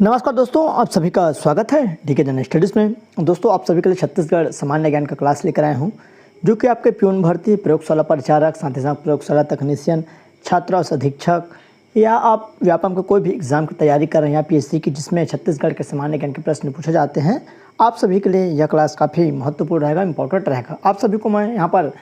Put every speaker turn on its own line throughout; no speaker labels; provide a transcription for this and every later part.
नमस्कार दोस्तों, आप सभी का स्वागत है डीके जनरल स्टडीज़ में। दोस्तों, आप सभी के लिए छत्तीसगढ़ सामान्य ज्ञान का क्लास लेकर आए हूँ, जो कि आपके प्यून भर्ती, प्रयोगशाला परिचारक, साथ ही साथ प्रयोगशाला तकनीशियन, छात्रावास अधीक्षक या आप व्यापम के कोई भी एग्जाम की तैयारी कर रहे हैं या पीएससी की, जिसमें छत्तीसगढ़ के सामान्य ज्ञान के प्रश्न पूछे जाते हैं, आप सभी के लिए यह क्लास काफ़ी महत्वपूर्ण रहेगा, इंपॉर्टेंट रहेगा। आप सभी को मैं यहाँ पर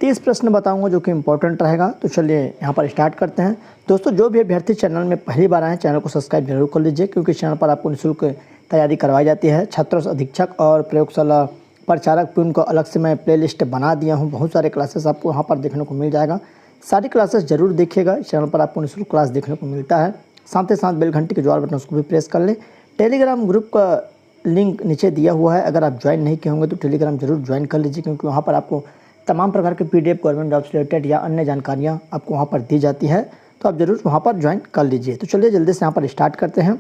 30 प्रश्न बताऊंगा जो कि इंपॉर्टेंट रहेगा। तो चलिए यहाँ पर स्टार्ट करते हैं। दोस्तों, जो भी अभ्यर्थी चैनल में पहली बार आए, चैनल को सब्सक्राइब जरूर कर लीजिए, क्योंकि चैनल पर आपको निःशुल्क तैयारी करवाई जाती है। छात्रावास अधीक्षक और प्रयोगशाला परिचारक पे उनको अलग से मैं प्लेलिस्ट बना दिया हूँ। बहुत सारे क्लासेस आपको वहाँ पर देखने को मिल जाएगा। सारी क्लासेस जरूर देखिएगा, चैनल पर आपको निःशुल्क क्लास देखने को मिलता है। साथ ही साथ बेल घंटी के जो बटन उसको भी प्रेस कर लें। टेलीग्राम ग्रुप का लिंक नीचे दिया हुआ है, अगर आप ज्वाइन नहीं किए होंगे तो टेलीग्राम जरूर ज्वाइन कर लीजिए, क्योंकि वहाँ पर आपको तमाम प्रकार के पीडीएफ गवर्नमेंट जॉब से रिलेटेड या अन्य जानकारियाँ आपको वहाँ पर दी जाती है, तो आप जरूर वहाँ पर ज्वाइन कर लीजिए। तो चलिए जल्दी से यहाँ पर स्टार्ट करते हैं।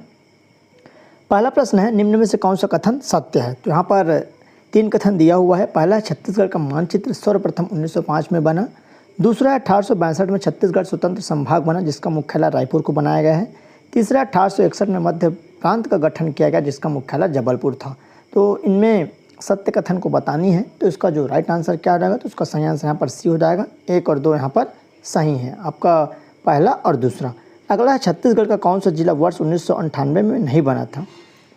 पहला प्रश्न है, निम्न में से कौन सा कथन सत्य है? तो यहाँ पर 3 कथन दिया हुआ है। पहला है, छत्तीसगढ़ का मानचित्र सर्वप्रथम 1905 में बना। दूसरा है, 1862 में छत्तीसगढ़ स्वतंत्र संभाग बना, जिसका मुख्यालय रायपुर को बनाया गया है। तीसरा, 1861 में मध्य प्रांत का गठन किया गया, जिसका मुख्यालय जबलपुर था। तो इनमें सत्य कथन को बतानी है, तो इसका जो राइट आंसर क्या हो जाएगा? तो उसका सही आंसर यहाँ पर सी हो जाएगा। 1 और 2 यहाँ पर सही है, आपका पहला और दूसरा। अगला है, छत्तीसगढ़ का कौन सा जिला वर्ष 1998 में नहीं बना था?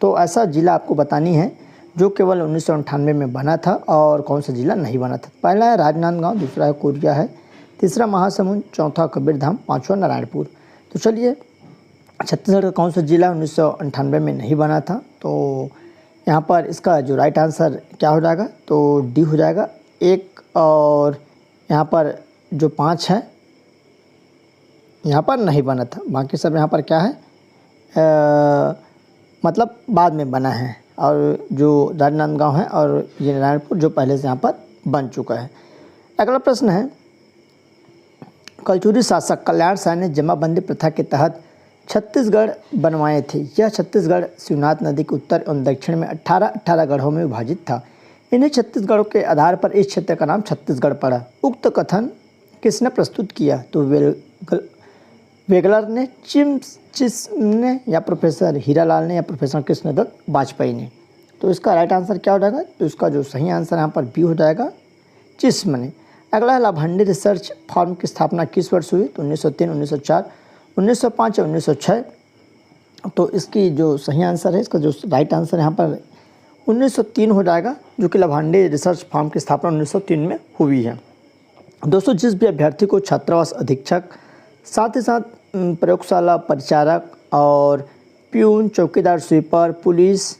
तो ऐसा जिला आपको बतानी है जो केवल 1998 में बना था, और कौन सा जिला नहीं बना था। पहला है राजनांदगांव, दूसरा है कोरिया है, तीसरा महासमुंद, चौथा कबीरधाम, पाँचवा नारायणपुर। तो चलिए, छत्तीसगढ़ का कौन सा जिला 1998 में नहीं बना था? तो यहाँ पर इसका जो राइट आंसर क्या हो जाएगा? तो डी हो जाएगा। 1 और यहाँ पर जो 5 है यहाँ पर नहीं बना था, बाकी सब यहाँ पर क्या है, मतलब बाद में बना है। और जो राजनांदगांव है और ये नारायणपुर जो पहले से यहाँ पर बन चुका है। अगला प्रश्न है, कलचुरी शासक कल्याण साय ने जमाबंदी प्रथा के तहत छत्तीसगढ़ बनवाए थे। यह छत्तीसगढ़ शिवनाथ नदी के उत्तर एवं दक्षिण में 18 गढ़ों में विभाजित था। इन्हीं छत्तीसगढ़ों के आधार पर इस क्षेत्र का नाम छत्तीसगढ़ पड़ा। उक्त कथन किसने प्रस्तुत किया? तो वेगलर ने, चिस ने, या प्रोफेसर हीरालाल ने, या प्रोफेसर कृष्णदत्त वाजपेयी ने। तो इसका राइट आंसर क्या हो जाएगा? तो इसका जो सही आंसर यहाँ पर बी हो जाएगा, चिस्म ने। अगला है, लाभांडी रिसर्च फार्म की स्थापना किस वर्ष हुई? तो 1903, 1904, 1905 या 1906। तो इसकी जो सही आंसर है, इसका जो राइट आंसर यहाँ पर 1903 हो जाएगा, जो कि लाभांडी रिसर्च फार्म की स्थापना 1903 में हुई है। दोस्तों, जिस भी अभ्यर्थी को छात्रावास अधीक्षक, साथ ही साथ प्रयोगशाला परिचारक और प्यून, चौकीदार, स्वीपर, पुलिस,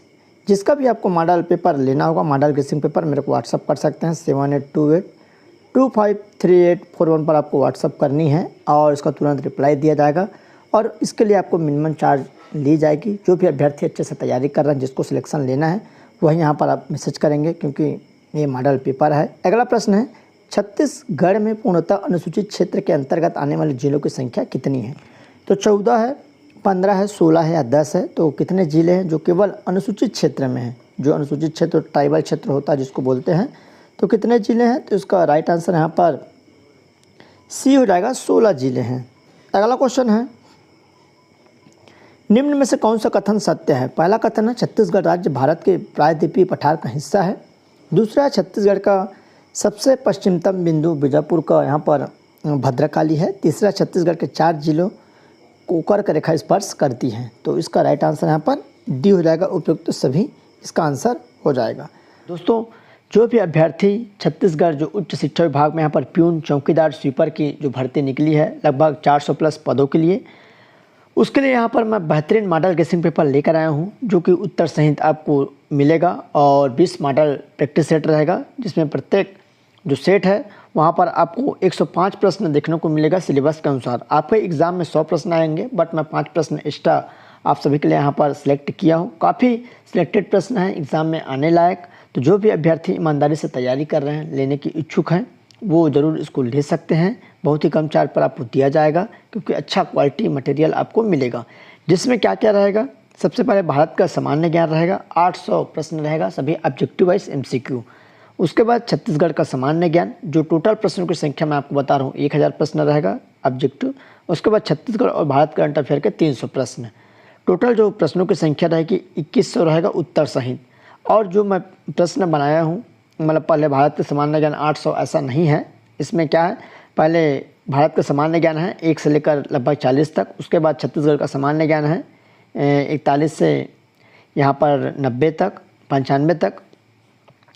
जिसका भी आपको मॉडल पेपर लेना होगा, मॉडल गेसिंग पेपर, मेरे को व्हाट्सअप कर सकते हैं। 7828253841 पर आपको व्हाट्सअप करनी है और इसका तुरंत रिप्लाई दिया जाएगा, और इसके लिए आपको मिनिमम चार्ज ली जाएगी। जो भी अभ्यर्थी अच्छे से तैयारी कर रहे हैं, जिसको सिलेक्शन लेना है, वही यहाँ पर आप मैसेज करेंगे, क्योंकि ये मॉडल पेपर है। अगला प्रश्न है, छत्तीसगढ़ में पूर्णतः अनुसूचित क्षेत्र के अंतर्गत आने वाले जिलों की संख्या कितनी है? तो 14 है, 15 है, 16 है या 10 है? तो कितने जिले हैं जो केवल अनुसूचित क्षेत्र में हैं? जो अनुसूचित क्षेत्र ट्राइबल क्षेत्र होता है जिसको बोलते हैं, तो कितने जिले हैं? तो इसका राइट आंसर यहाँ पर सी हो जाएगा, 16 जिले हैं। अगला क्वेश्चन है, निम्न में से कौन सा कथन सत्य है? पहला कथन है, छत्तीसगढ़ राज्य भारत के प्रायद्वीपीय पठार का हिस्सा है। दूसरा है, छत्तीसगढ़ का सबसे पश्चिमतम बिंदु बीजापुर का यहाँ पर भद्रकाली है। तीसरा, छत्तीसगढ़ के 4 जिलों को कर्क रेखा स्पर्श करती है। तो इसका राइट आंसर यहाँ पर डी हो जाएगा, उपयुक्त सभी इसका आंसर हो जाएगा। दोस्तों, जो भी अभ्यर्थी छत्तीसगढ़ जो उच्च शिक्षा विभाग में यहाँ पर प्यून, चौकीदार, स्वीपर की जो भर्ती निकली है लगभग 400 प्लस पदों के लिए, उसके लिए यहाँ पर मैं बेहतरीन मॉडल गेसिंग पेपर लेकर आया हूँ, जो कि उत्तर सहित आपको मिलेगा, और 20 मॉडल प्रैक्टिस सेट रहेगा, जिसमें प्रत्येक जो सेट है वहाँ पर आपको 105 प्रश्न देखने को मिलेगा सिलेबस के अनुसार। आपके एग्ज़ाम में 100 प्रश्न आएंगे, बट मैं 5 प्रश्न एक्स्ट्रा आप सभी के लिए यहाँ पर सिलेक्ट किया हूँ। काफ़ी सिलेक्टेड प्रश्न हैं एग्ज़ाम में आने लायक। तो जो भी अभ्यर्थी ईमानदारी से तैयारी कर रहे हैं, लेने की इच्छुक हैं, वो ज़रूर इसको ले सकते हैं। बहुत ही कम चार्ज पर आपको दिया जाएगा, क्योंकि अच्छा क्वालिटी मटेरियल आपको मिलेगा। जिसमें क्या क्या रहेगा? सबसे पहले भारत का सामान्य ज्ञान रहेगा, 800 प्रश्न रहेगा, सभी ऑब्जेक्टिव वाइज MCQ। उसके बाद छत्तीसगढ़ का सामान्य ज्ञान, जो टोटल प्रश्नों की संख्या मैं आपको बता रहा हूँ 1000 प्रश्न रहेगा ऑब्जेक्टिव। उसके बाद छत्तीसगढ़ और भारत करंट अफेयर के 300 प्रश्न। टोटल जो प्रश्नों की संख्या रहेगी 2100 रहेगा उत्तर सहित। और जो मैं प्रश्न बनाया हूँ, मतलब पहले भारत के सामान्य ज्ञान 800 ऐसा नहीं है। इसमें क्या है, पहले भारत का सामान्य ज्ञान है 1 से लेकर लगभग 40 तक, उसके बाद छत्तीसगढ़ का सामान्य ज्ञान है 41 से यहाँ पर 90 तक, 95 तक,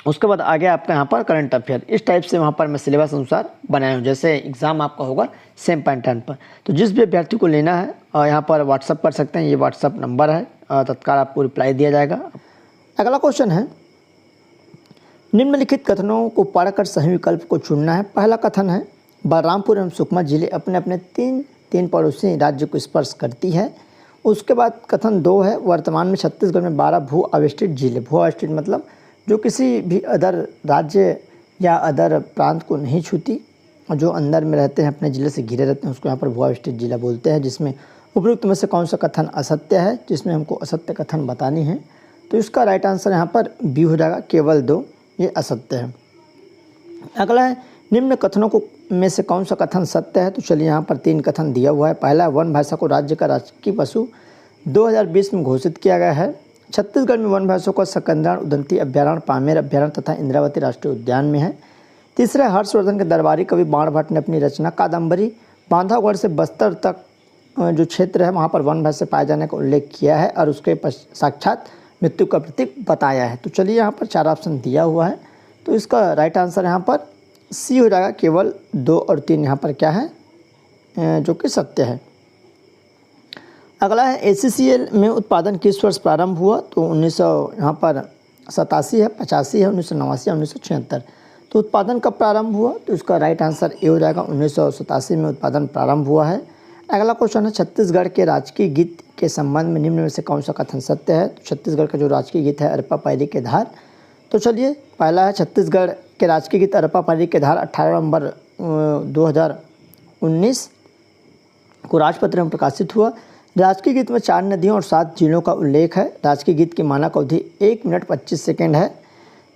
उसके बाद आगे आपका यहाँ पर करंट अफेयर। इस टाइप से वहाँ पर मैं सिलेबस अनुसार बनाया हूँ, जैसे एग्ज़ाम आपका होगा सेम पैटर्न पर। तो जिस भी अभ्यर्थी को लेना है यहाँ पर व्हाट्सअप कर सकते हैं, ये व्हाट्सअप नंबर है, तत्काल आपको रिप्लाई दिया जाएगा। अगला क्वेश्चन है, निम्नलिखित कथनों को पढ़कर सही विकल्प को चुनना है। पहला कथन है, बलरामपुर एवं सुकमा जिले अपने अपने तीन पड़ोसी राज्य को स्पर्श करती है। उसके बाद कथन 2 है, वर्तमान में छत्तीसगढ़ में 12 भू अवस्थित जिले, भू अवस्थित मतलब जो किसी भी अदर राज्य या अदर प्रांत को नहीं छूती और जो अंदर में रहते हैं, अपने ज़िले से घिरे रहते हैं, उसको यहाँ पर भू अवस्थित जिला बोलते हैं। जिसमें उपयुक्त में से कौन सा कथन असत्य है, जिसमें हमको असत्य कथन बतानी है, तो इसका राइट आंसर यहाँ पर बी हो जाएगा, केवल 2 ये असत्य है। अगला है, निम्न कथनों को में से कौन सा कथन सत्य है। तो चलिए यहाँ पर 3 कथन दिया हुआ है। पहला, वन भाषा को राज्य का राजकीय पशु 2020 में घोषित किया गया है। छत्तीसगढ़ में वन भाषाओं का सकंदरण, उदंती अभ्यारण्य, पामेर अभ्यारण्य तथा इंद्रावती राष्ट्रीय उद्यान में है। तीसरा, हर्षवर्धन के दरबारी कवि बाणभट्ट ने अपनी रचना कादम्बरी बांधवगढ़ से बस्तर तक जो क्षेत्र है वहाँ पर वन भाषा पाए जाने का उल्लेख किया है और उसके साक्षात मृत्यु का प्रतीक बताया है। तो चलिए यहाँ पर 4 ऑप्शन दिया हुआ है, तो इसका राइट आंसर यहाँ पर सी हो जाएगा, केवल 2 और 3 यहाँ पर क्या है जो कि सत्य है। अगला है, ACCL में उत्पादन किस वर्ष प्रारंभ हुआ। तो 1900 यहाँ पर 87 है, 85 है, 1989 है, 1976। तो उत्पादन कब प्रारंभ हुआ, तो इसका राइट आंसर ए हो जाएगा, 1987 में उत्पादन प्रारंभ हुआ है। अगला क्वेश्चन है, छत्तीसगढ़ के राजकीय गीत के संबंध में निम्न में से कौन सा कथन सत्य है। तो छत्तीसगढ़ का जो राजकीय गीत है अरपा पैरी के धार। तो चलिए, पहला है, छत्तीसगढ़ के राजकीय गीत अरपा पैरी के धार 18 नवंबर 2019 को राजपत्र में प्रकाशित हुआ। राजकीय गीत में 4 नदियों और 7 जिलों का उल्लेख है। राजकीय गीत की मानक अवधि 1 मिनट 25 सेकेंड है।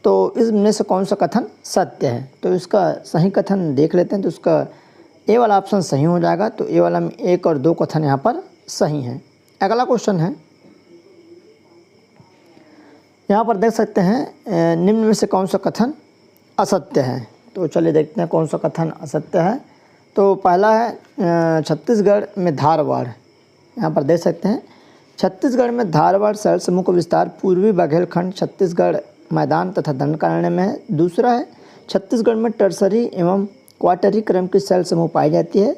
तो इसमें से कौन सा कथन सत्य है, तो इसका सही कथन देख लेते हैं। तो इसका ए वाला ऑप्शन सही हो जाएगा। तो ए वाला में 1 और 2 कथन यहाँ पर सही हैं। अगला क्वेश्चन है, यहाँ पर देख सकते हैं निम्न में से कौन सा कथन असत्य है। तो चलिए देखते हैं कौन सा कथन असत्य है। तो पहला है, छत्तीसगढ़ में धारवाड़, यहाँ पर देख सकते हैं छत्तीसगढ़ में धारवाड़ शैल समूह का विस्तार पूर्वी बघेलखंड छत्तीसगढ़ मैदान तथा दंडकारण्य में है। दूसरा है, छत्तीसगढ़ में टर्सरी एवं क्वार्टरी क्रम की शैल समूह पाई जाती है।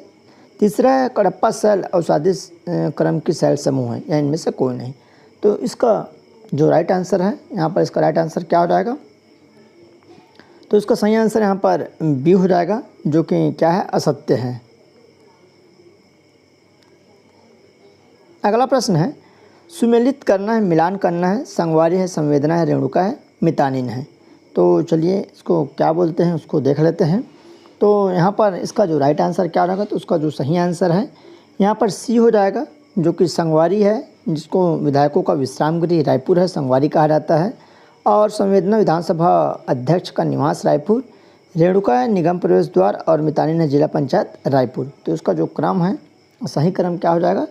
तीसरा है, कडप्पा शैल औषधि क्रम की शैल समूह है, या इनमें से कोई नहीं। तो इसका जो राइट आंसर है यहाँ पर, इसका राइट आंसर क्या हो जाएगा, तो इसका सही आंसर यहाँ पर बी हो जाएगा, जो कि क्या है, असत्य है। अगला प्रश्न है, सुमेलित करना है, मिलान करना है, संगवारी है, संवेदना है, रेणुका है, मितानिन है। तो चलिए इसको क्या बोलते हैं उसको देख लेते हैं। तो यहाँ पर इसका जो राइट आंसर क्या रहेगा, तो उसका जो सही आंसर है यहाँ पर सी हो जाएगा, जो कि संगवारी है, जिसको विधायकों का विश्राम गृह रायपुर है, संगवारी कहा जाता है। और संवेदना विधानसभा अध्यक्ष का निवास रायपुर, रेणुका है निगम प्रवेश द्वार, और मितानिन है जिला पंचायत रायपुर। तो इसका जो क्रम है, सही क्रम क्या हो जाएगा,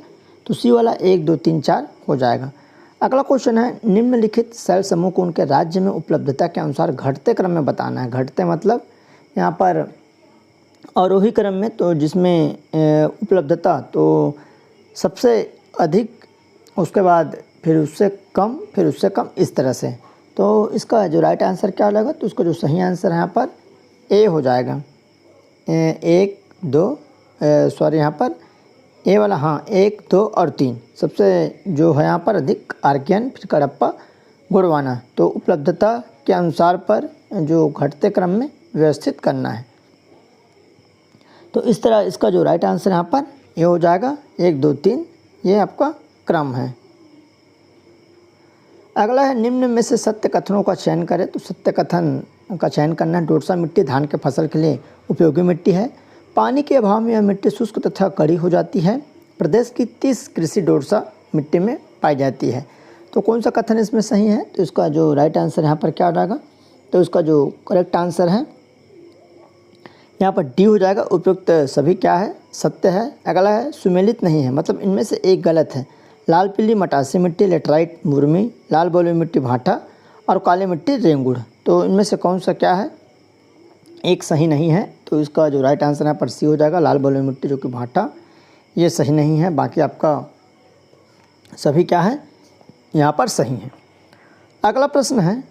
तो सी वाला 1 2 3 4 हो जाएगा। अगला क्वेश्चन है, निम्नलिखित शैल समूह को उनके राज्य में उपलब्धता के अनुसार घटते क्रम में बताना है। घटते मतलब यहाँ पर आरोही क्रम में, तो जिसमें उपलब्धता तो सबसे अधिक, उसके बाद फिर उससे कम, फिर उससे कम, इस तरह से। तो इसका जो राइट आंसर क्या हो जाएगा, तो उसका जो सही आंसर यहाँ पर ए हो जाएगा। 1 2 सॉरी यहाँ पर ए वाला, हाँ 1 2 और 3 सबसे जो है यहाँ पर अधिक आर्कियन, फिर कडप्पा, गोंडवाना। तो उपलब्धता के अनुसार पर जो घटते क्रम में व्यवस्थित करना है। तो इस तरह इसका जो राइट आंसर यहाँ पर ये हो जाएगा, 1 2 3 ये आपका क्रम है। अगला है, निम्न में से सत्य कथनों का चयन करें। तो सत्य कथन का चयन करना है, डोरसा मिट्टी धान के फसल के लिए उपयोगी मिट्टी है। पानी के अभाव में यह मिट्टी शुष्क तथा कड़ी हो जाती है। प्रदेश की 30 कृषि डोरसा मिट्टी में पाई जाती है। तो कौन सा कथन इसमें सही है, तो इसका जो राइट आंसर यहाँ पर क्या हो जाएगा, तो इसका जो करेक्ट आंसर है यहाँ पर डी हो जाएगा। उपयुक्त सभी क्या है, सत्य है। अगला है, सुमेलित नहीं है, मतलब इनमें से एक गलत है। लाल पीली मटासी मिट्टी लेटराइट मुरमी, लाल बलुई मिट्टी भाटा और काली मिट्टी रेंगुड़। तो इनमें से कौन सा क्या है, एक सही नहीं है। तो इसका जो राइट आंसर यहाँ पर सी हो जाएगा, लाल बलुई मिट्टी जो कि भाटा, ये सही नहीं है। बाकी आपका सभी क्या है, यहाँ पर सही है। अगला प्रश्न है,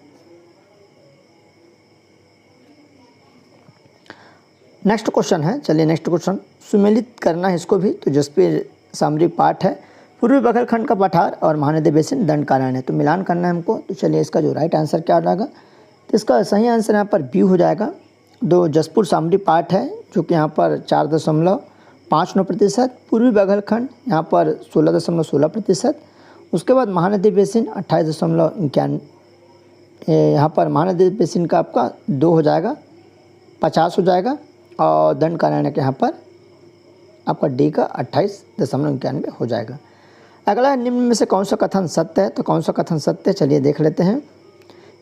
नेक्स्ट क्वेश्चन है, चलिए नेक्स्ट क्वेश्चन सुमेलित करना है इसको भी। तो जसप्रीत सामरिक पाठ है, पूर्वी बघेलखंड का पठार और महानदी बेसिन दंडकारण्य है। तो मिलान करना है हमको। तो चलिए इसका जो राइट आंसर क्या हो जाएगा, तो इसका सही आंसर यहाँ पर बी हो जाएगा। दो जसपुर सामरी पाठ है जो कि यहाँ पर 4.59%, पूर्वी बघेलखंड यहाँ पर 16.16%, उसके बाद महानदी बेसिन 28.91, यहाँ पर महानदी बेसिन का आपका 2 हो जाएगा, 50 हो जाएगा, और दंडकारण्य के यहाँ पर आपका डी का 28.91 हो जाएगा। अगला है, निम्न में से कौन सा कथन सत्य है। तो कौन सा कथन सत्य है, चलिए देख लेते हैं।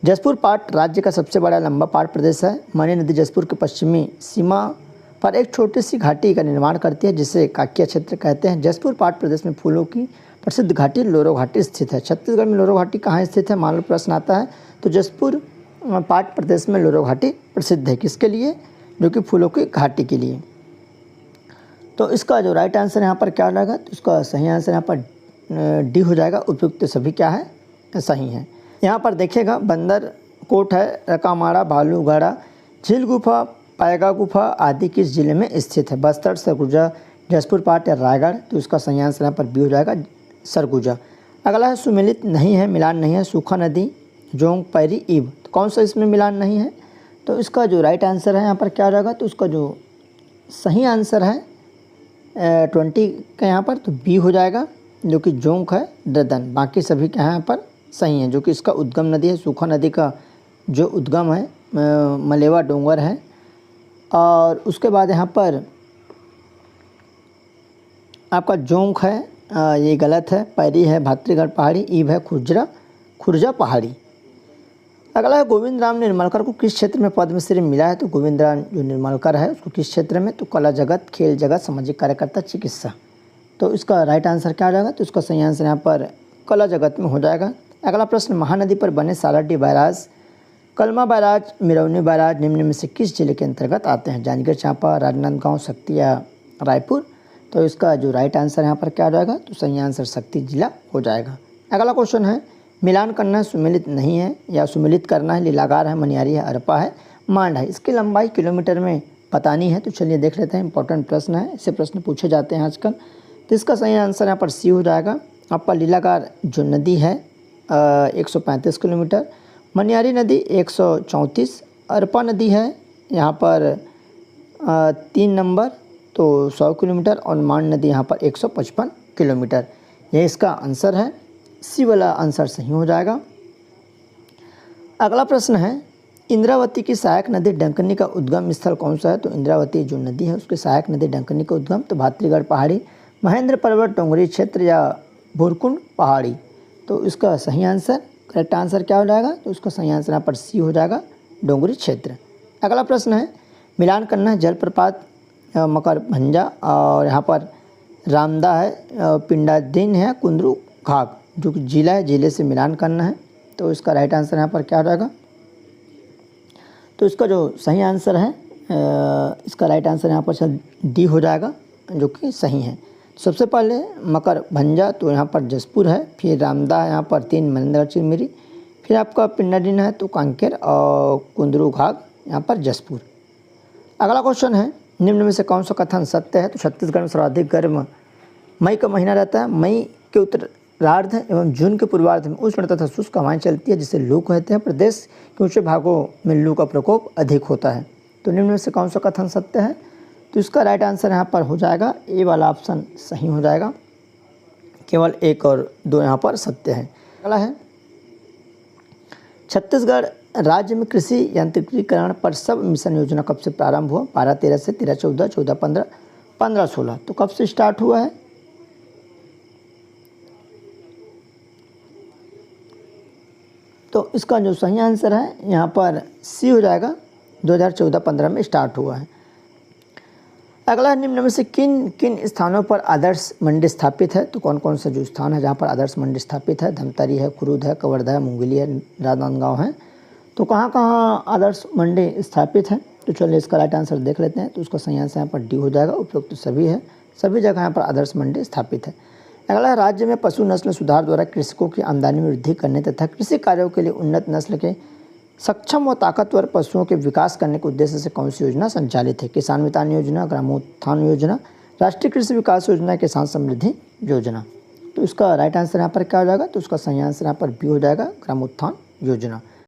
जसपुर पाट राज्य का सबसे बड़ा लंबा पाट प्रदेश है। मणि नदी जसपुर के पश्चिमी सीमा पर एक छोटी सी घाटी का निर्माण करती है जिसे काकिया क्षेत्र कहते हैं। जसपुर पाट प्रदेश में फूलों की प्रसिद्ध घाटी लोरो घाटी स्थित है। छत्तीसगढ़ में लोरो घाटी कहाँ स्थित है, मान लो प्रश्न आता है। तो जसपुर पाट प्रदेश में लोरो घाटी प्रसिद्ध है, किसके लिए, जो कि फूलों की घाटी के लिए। तो इसका जो राइट आंसर यहाँ पर क्या हो जाएगा, तो इसका सही आंसर यहाँ पर डी हो जाएगा। उपयुक्त सभी क्या है, सही है। यहाँ पर देखिएगा, बंदर कोट है, रकामाड़ा, भालूगढ़ा, झील गुफा, पायगा गुफा आदि किस जिले में स्थित है। बस्तर, सरगुजा, जसपुर पाट या रायगढ़। तो इसका सही आंसर यहाँ पर बी हो जाएगा, सरगुजा। अगला है, सुमेलित नहीं है, मिलान नहीं है, सूखा नदी, जोंग, पैरी, ईब। तो कौन सा इसमें मिलान नहीं है, तो इसका जो राइट आंसर है यहाँ पर क्या हो जाएगा, तो उसका जो सही आंसर है 20 का यहाँ पर, तो बी हो जाएगा, जो कि जोंक है, ददन। बाकी सभी क्या यहाँ पर सही हैं, जो कि इसका उद्गम नदी है। सूखा नदी का जो उद्गम है मलेवा डोंगर है। और उसके बाद यहाँ पर आपका जोंक है, ये गलत है। पैरी है भातृगढ़ पहाड़ी, ईब है खुर्जा पहाड़ी। अगला है, गोविंद राम निर्मलकर को किस क्षेत्र में पद्मश्री मिला है। तो गोविंद राम जो निर्मलकर है उसको किस क्षेत्र में, तो कला जगत, खेल जगत, सामाजिक कार्यकर्ता, चिकित्सा। तो इसका राइट आंसर क्या हो जाएगा, तो इसका सही आंसर यहाँ पर कला जगत में हो जाएगा। अगला प्रश्न, महानदी पर बने सालाडी बैराज, कलमा बैराज, मिरौनी बैराज निम्न में से किस जिले के अंतर्गत आते हैं। जांजगीर चांपा, राजनांदगांव, शक्ति या रायपुर। तो इसका जो राइट आंसर यहाँ पर क्या हो जाएगा, तो सही आंसर शक्ति जिला हो जाएगा। अगला क्वेश्चन है, मिलान करना है, सुमेलित नहीं है, या सुमेलित करना है, लीलागार है, मनियारी है, अरपा है, मांड है। इसकी लंबाई किलोमीटर में पता नहीं है। तो चलिए देख लेते हैं, इंपॉर्टेंट प्रश्न है, इससे प्रश्न पूछे जाते हैं आजकल। तो इसका सही आंसर यहाँ पर सी हो जाएगा। आपका लीलागार जो नदी है 135 किलोमीटर, मनियारी नदी 134, अरपा नदी है यहाँ पर 3 नंबर, तो 100 किलोमीटर, और मांड नदी यहाँ पर 155 किलोमीटर। ये इसका आंसर है, सी वाला आंसर सही हो जाएगा। अगला प्रश्न है, इंद्रावती की सहायक नदी डंकनी का उद्गम स्थल कौन सा है। तो इंद्रावती जो नदी है उसके सहायक नदी डंकनी का उद्गम, तो भातृगढ़ पहाड़ी, महेंद्र पर्वत, डोंगरी क्षेत्र या भूरकुंड पहाड़ी। तो इसका सही आंसर, करेक्ट आंसर क्या हो जाएगा, तो उसका सही आंसर यहाँ पर सी हो जाएगा, डोंगरी क्षेत्र। अगला प्रश्न है, मिलान करना है, जलप्रपात मकरभंजा, और यहाँ पर रामदा है, पिंडादीन है, कुंदरू घाघ जो कि जिला है, जिले से मिलान करना है। तो इसका राइट आंसर यहाँ पर क्या हो जाएगा, तो इसका जो सही आंसर है, इसका राइट आंसर यहाँ पर डी हो जाएगा, जो कि सही है। सबसे पहले मकरभंजा, तो यहाँ पर जसपुर है, फिर रामदा है यहाँ पर 3 मनेंद्रगढ़ चिरमिरी, फिर आपका पिंडादीन है तो कांकेर, और कुंदरू घाघ यहाँ पर जसपुर। अगला क्वेश्चन है, निम्न में से कौन सा कथन सत्य है। तो छत्तीसगढ़ में सर्वाधिक गर्म मई का महीना रहता है। मई के उत्तरार्ध एवं जून के पूर्वार्ध में उष्ण तथा शुष्क हवाएं चलती है जिसे लू कहते हैं। प्रदेश के ऊंचे भागों में लू का प्रकोप अधिक होता है। तो निम्न में से कौन सा कथन सत्य है, तो इसका राइट आंसर यहाँ पर हो जाएगा, ए वाला ऑप्शन सही हो जाएगा। केवल 1 और 2 यहाँ पर सत्य है। अगला है, छत्तीसगढ़ राज्य में कृषि यांत्रिकीकरण पर सब मिशन योजना कब से प्रारंभ हुआ। 12-13 से, 13-14, 14-15, 15-16। तो कब से स्टार्ट हुआ है, तो इसका जो सही आंसर है यहाँ पर सी हो जाएगा, 2014-15 में स्टार्ट हुआ है। अगला है, निम्न में से किन किन स्थानों पर आदर्श मंडी स्थापित है? तो कौन कौन से जो स्थान है जहाँ पर आदर्श मंडी स्थापित है? धमतरी है, कुरुद है, कवर्धा है, मुंगेली है, राजनांदगांव है। तो कहाँ कहाँ आदर्श मंडी स्थापित है? तो चलिए इसका राइट आंसर देख लेते हैं। तो उसका सही आंसर यहाँ पर डी हो जाएगा। उपयुक्त तो सभी है, सभी जगह यहाँ पर आदर्श मंडी स्थापित है। अगला है, राज्य में पशु नस्ल सुधार द्वारा कृषकों की आमदनी में वृद्धि करने तथा कृषि कार्यों के लिए उन्नत नस्ल के सक्षम व ताकतवर पशुओं के विकास करने के उद्देश्य से कौन सी योजना संचालित है? किसान मितान योजना, ग्रामोत्थान योजना, राष्ट्रीय कृषि विकास योजना, किसान समृद्धि योजना। तो इसका राइट आंसर यहाँ पर क्या हो जाएगा? तो उसका सही आंसर यहाँ पर बी हो जाएगा, ग्रामोत्थान योजना।